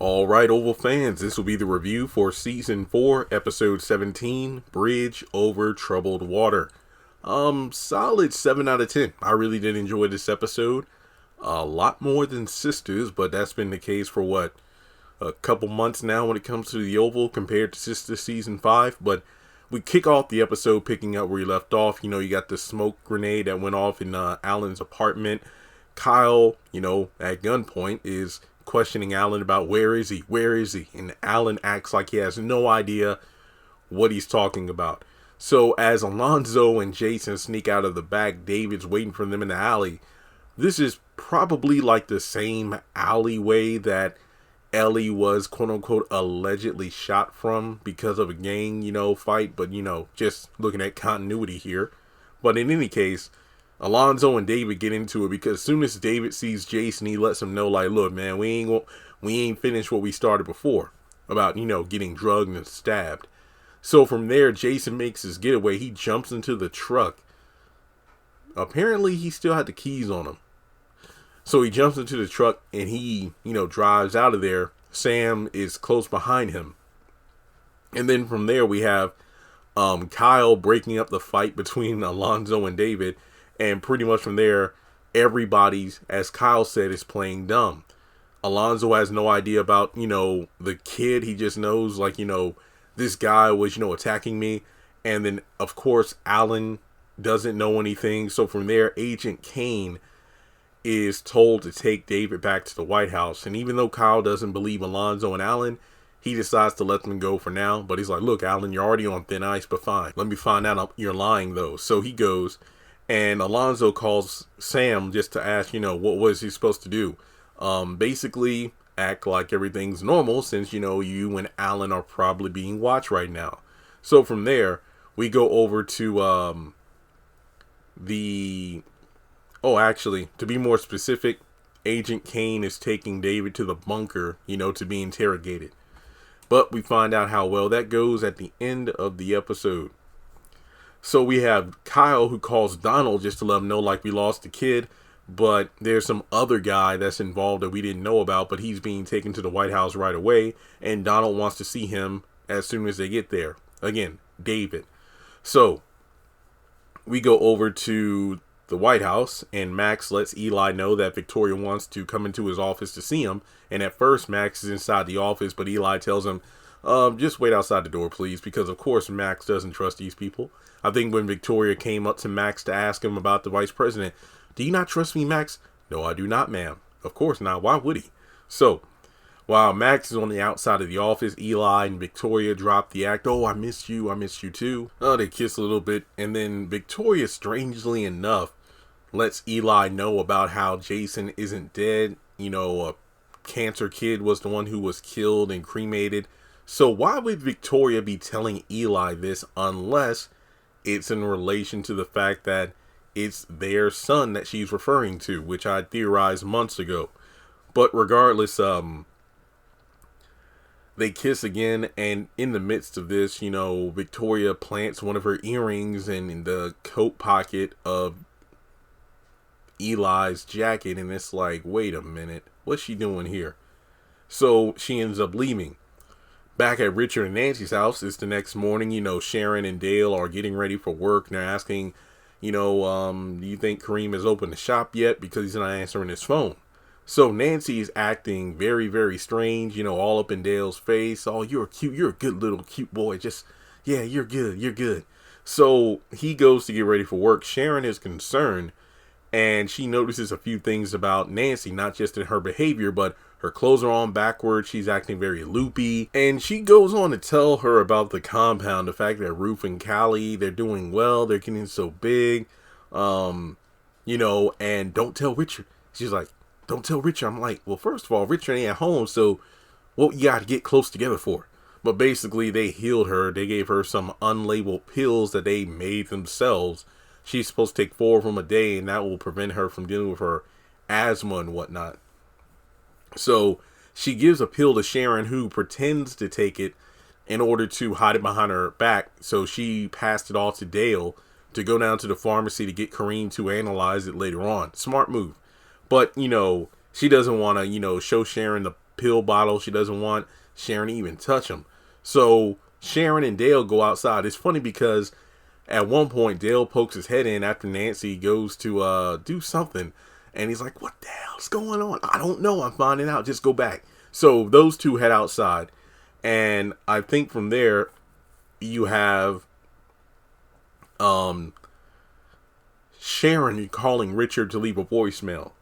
All right, Oval fans, this will be the review for Season 4, Episode 17, Bridge Over Troubled Water. Solid 7 out of 10. I really did enjoy this episode. A lot more than Sisters, but that's been the case for, a couple months now when it comes to the Oval compared to Sisters Season 5. But we kick off the episode picking up where you left off. You got the smoke grenade that went off in Alan's apartment. Kyle, at gunpoint is questioning Alan about where is he, and Alan acts like he has no idea what he's talking about. So as Alonzo and Jason sneak out of the back, David's waiting for them in the alley. This is probably like the same alleyway that Ellie was quote unquote allegedly shot from because of a gang fight, but just looking at continuity here. But in any case, Alonzo and David get into it because as soon as David sees Jason, he lets him know, like, look, man, we ain't finished what we started before about, getting drugged and stabbed. So from there, Jason makes his getaway. He jumps into the truck. Apparently, he still had the keys on him. So he jumps into the truck and he, drives out of there. Sam is close behind him. And then from there, we have Kyle breaking up the fight between Alonzo and David. And pretty much from there, everybody's, as Kyle said, is playing dumb. Alonzo has no idea about, the kid. He just knows, like, this guy was, attacking me. And then, of course, Alan doesn't know anything. So from there, Agent Kane is told to take David back to the White House. And even though Kyle doesn't believe Alonzo and Alan, he decides to let them go for now. But he's like, look, Alan, you're already on thin ice, but fine. Let me find out you're lying, though. So he goes. And Alonzo calls Sam just to ask, what was he supposed to do? Basically, act like everything's normal since, you and Alan are probably being watched right now. So from there, we go over to actually, to be more specific, Agent Kane is taking David to the bunker, to be interrogated. But we find out how well that goes at the end of the episode. So we have Kyle who calls Donald just to let him know, like, we lost the kid, but there's some other guy that's involved that we didn't know about, but he's being taken to the White House right away, and Donald wants to see him as soon as they get there. Again, David. So we go over to the White House, and Max lets Eli know that Victoria wants to come into his office to see him, and at first Max is inside the office, but Eli tells him, just wait outside the door, please, because of course Max doesn't trust these people. I think when Victoria came up to Max to ask him about the vice president, do you not trust me, Max? No, I do not, ma'am. Of course not. Why would he? So, while Max is on the outside of the office, Eli and Victoria drop the act. Oh, I missed you too. Oh, they kiss a little bit. And then Victoria, strangely enough, lets Eli know about how Jason isn't dead. A cancer kid was the one who was killed and cremated. So why would Victoria be telling Eli this unless it's in relation to the fact that it's their son that she's referring to, which I theorized months ago. But regardless, they kiss again, and in the midst of this, Victoria plants one of her earrings in the coat pocket of Eli's jacket, and it's like, wait a minute, what's she doing here? So she ends up leaving. Back at Richard and Nancy's house, it's the next morning. Sharon and Dale are getting ready for work, and they're asking, do you think Kareem has opened the shop yet? Because he's not answering his phone. So Nancy is acting very, very strange, all up in Dale's face. Oh, you're a good little cute boy. Yeah, you're good. So he goes to get ready for work. Sharon is concerned, and she notices a few things about Nancy, not just in her behavior, but her clothes are on backwards. She's acting very loopy. And she goes on to tell her about the compound. The fact that Ruth and Callie, they're doing well. They're getting so big. And don't tell Richard. She's like, don't tell Richard. I'm like, well, first of all, Richard ain't at home. So what you got to get close together for? But basically, they healed her. They gave her some unlabeled pills that they made themselves. She's supposed to take 4 of them a day, and that will prevent her from dealing with her asthma and whatnot. So she gives a pill to Sharon, who pretends to take it in order to hide it behind her back. So she passed it all to Dale to go down to the pharmacy to get Kareem to analyze it later on. Smart move. But, she doesn't want to, show Sharon the pill bottle. She doesn't want Sharon to even touch him. So Sharon and Dale go outside. It's funny because at one point Dale pokes his head in after Nancy goes to do something, and he's like, what the hell's going on? I don't know. I'm finding out. Just go back. So those two head outside, and I think from there you have Sharon calling Richard to leave a voicemail.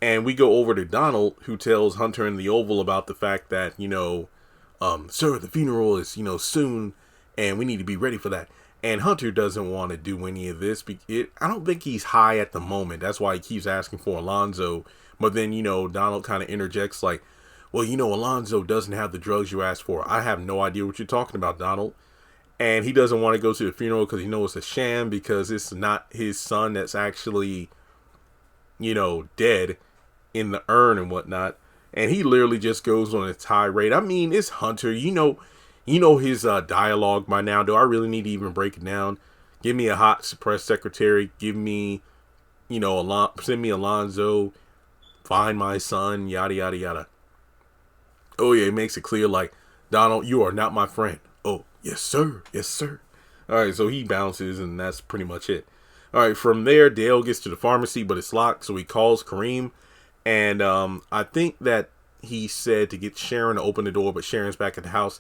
And we go over to Donald, who tells Hunter in the Oval about the fact that, sir, the funeral is, soon, and we need to be ready for that. And Hunter doesn't want to do any of this. I don't think he's high at the moment. That's why he keeps asking for Alonzo. But then, Donald kind of interjects like, well, Alonzo doesn't have the drugs you asked for. I have no idea what you're talking about, Donald. And he doesn't want to go to the funeral because he knows it's a sham, because it's not his son that's actually, dead in the urn and whatnot. And he literally just goes on a tirade. I mean, it's Hunter. You know his dialogue by now. Do I really need to even break it down? Give me a hot suppressed secretary. Give me, send me Alonzo. Find my son. Yada, yada, yada. Oh, yeah, it makes it clear, like, Donald, you are not my friend. Oh, yes, sir. Yes, sir. All right, so he bounces, and that's pretty much it. All right, from there, Dale gets to the pharmacy, but it's locked, so he calls Kareem. And I think that he said to get Sharon to open the door, but Sharon's back at the house.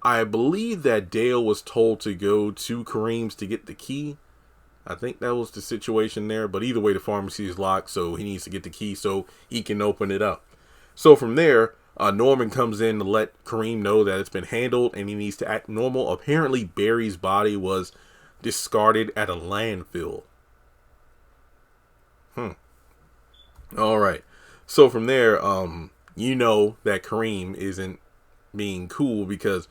I believe that Dale was told to go to Kareem's to get the key. I think that was the situation there. But either way, the pharmacy is locked, so he needs to get the key so he can open it up. So from there, Norman comes in to let Kareem know that it's been handled and he needs to act normal. Apparently, Barry's body was discarded at a landfill. All right. So from there, that Kareem isn't being cool, because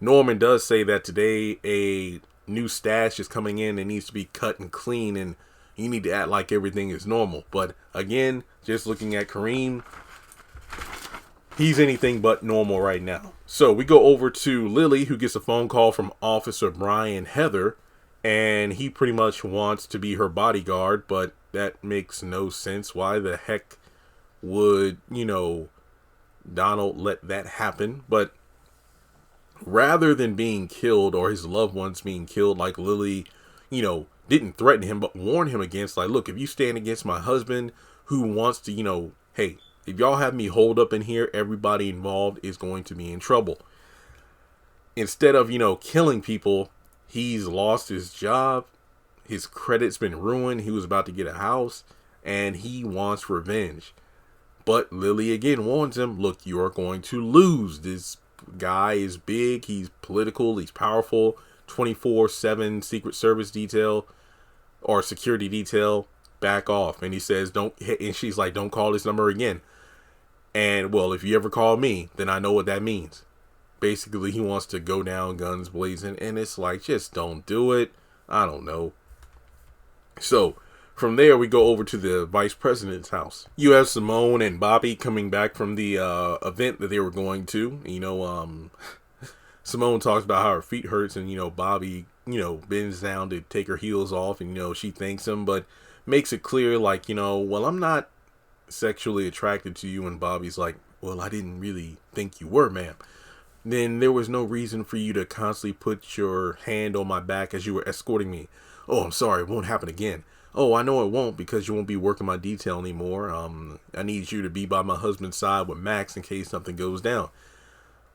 Norman does say that today a new stash is coming in and needs to be cut and clean, and you need to act like everything is normal. But again, just looking at Kareem, he's anything but normal right now. So we go over to Lily, who gets a phone call from Officer Brian Heather, and he pretty much wants to be her bodyguard, but that makes no sense. Why the heck would, Donald let that happen? But rather than being killed, or his loved ones being killed, like Lily, didn't threaten him, but warned him against, like, look, if you stand against my husband who wants to, hey, if y'all have me holed up in here, everybody involved is going to be in trouble. Instead of, killing people, he's lost his job. His credit's been ruined. He was about to get a house, and he wants revenge. But Lily again warns him, look, you are going to lose. This guy is big. He's political. He's powerful. 24/7 Secret Service detail or security detail. Back off. And he says, don't hit. And she's like, don't call this number again. And, well, if you ever call me, then I know what that means. Basically, he wants to go down guns blazing. And it's like, just don't do it. I don't know. So from there, we go over to the vice president's house. You have Simone and Bobby coming back from the event that they were going to. Simone talks about how her feet hurts, and, Bobby, bends down to take her heels off, and, she thanks him, but makes it clear, like, well, I'm not sexually attracted to you. And Bobby's like, well, I didn't really think you were, ma'am. Then there was no reason for you to constantly put your hand on my back as you were escorting me. Oh, I'm sorry, it won't happen again. Oh, I know it won't, because you won't be working my detail anymore. I need you to be by my husband's side with Max in case something goes down.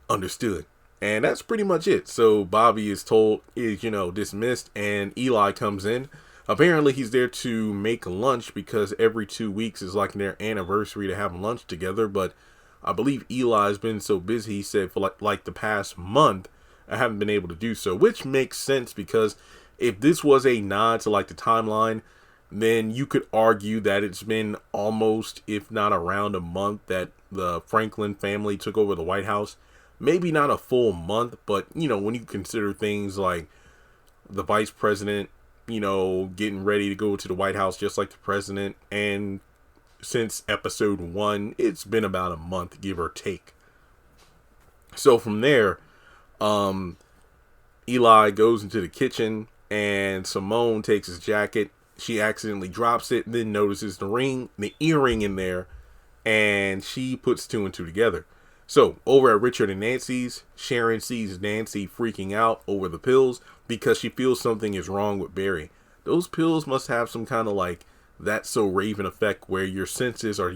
Understood. And that's pretty much it. So Bobby is dismissed, and Eli comes in. Apparently he's there to make lunch, because every 2 weeks is like their anniversary to have lunch together. But I believe Eli's been so busy, he said, for like the past month, I haven't been able to do so, which makes sense, because if this was a nod to like the timeline, then you could argue that it's been almost, if not around a month, that the Franklin family took over the White House. Maybe not a full month, but, when you consider things like the vice president, getting ready to go to the White House just like the president, and since episode 1, it's been about a month, give or take. So from there, Eli goes into the kitchen, and Simone takes his jacket. She accidentally drops it, then notices the earring in there, and she puts 2 and 2 together. So over at Richard and Nancy's, Sharon sees Nancy freaking out over the pills because she feels something is wrong with Barry. Those pills must have some kind of like That's So Raven effect where your senses are,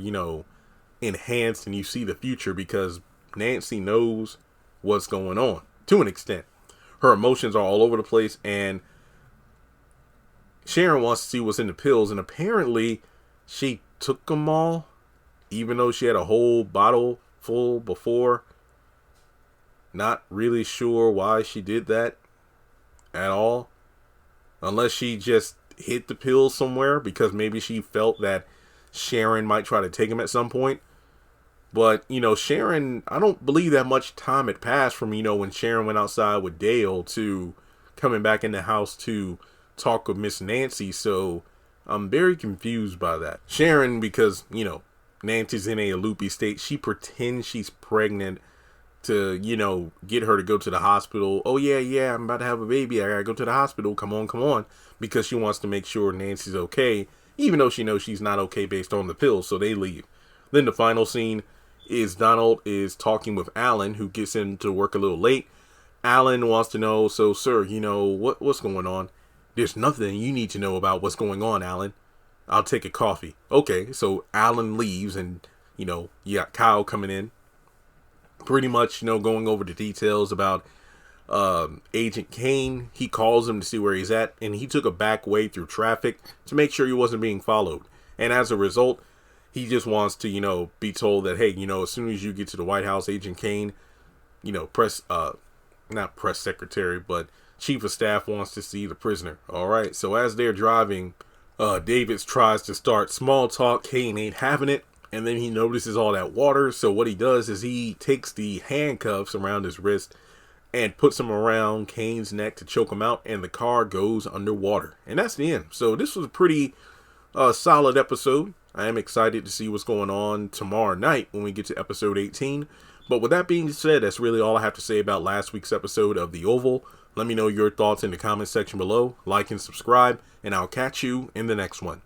enhanced and you see the future because Nancy knows what's going on to an extent. Her emotions are all over the place, and Sharon wants to see what's in the pills, and apparently she took them all, even though she had a whole bottle full before. Not really sure why she did that at all, unless she just hid the pills somewhere because maybe she felt that Sharon might try to take them at some point. But, Sharon, I don't believe that much time had passed from, when Sharon went outside with Dale to coming back in the house to talk with Miss Nancy. So I'm very confused by that. Sharon, because, Nancy's in a loopy state, she pretends she's pregnant to, get her to go to the hospital. Oh, yeah, I'm about to have a baby. I gotta go to the hospital. Come on. Because she wants to make sure Nancy's okay, even though she knows she's not okay based on the pills. So they leave. Then the final scene is Donald is talking with Alan, who gets in to work a little late. Alan wants to know, so sir, what's going on? There's nothing you need to know about what's going on, Alan. I'll take a coffee. Okay, so Alan leaves, and you got Kyle coming in, pretty much going over the details about Agent Kane. He calls him to see where he's at, and he took a back way through traffic to make sure he wasn't being followed, and as a result, he just wants to, be told that, hey, as soon as you get to the White House, Agent Kane, not press secretary, but chief of staff wants to see the prisoner. All right. So as they're driving, Davis tries to start small talk. Kane ain't having it. And then he notices all that water. So what he does is he takes the handcuffs around his wrist and puts them around Kane's neck to choke him out. And the car goes underwater. And that's the end. So this was a pretty solid episode. I am excited to see what's going on tomorrow night when we get to episode 18. But with that being said, that's really all I have to say about last week's episode of The Oval. Let me know your thoughts in the comment section below. Like and subscribe, and I'll catch you in the next one.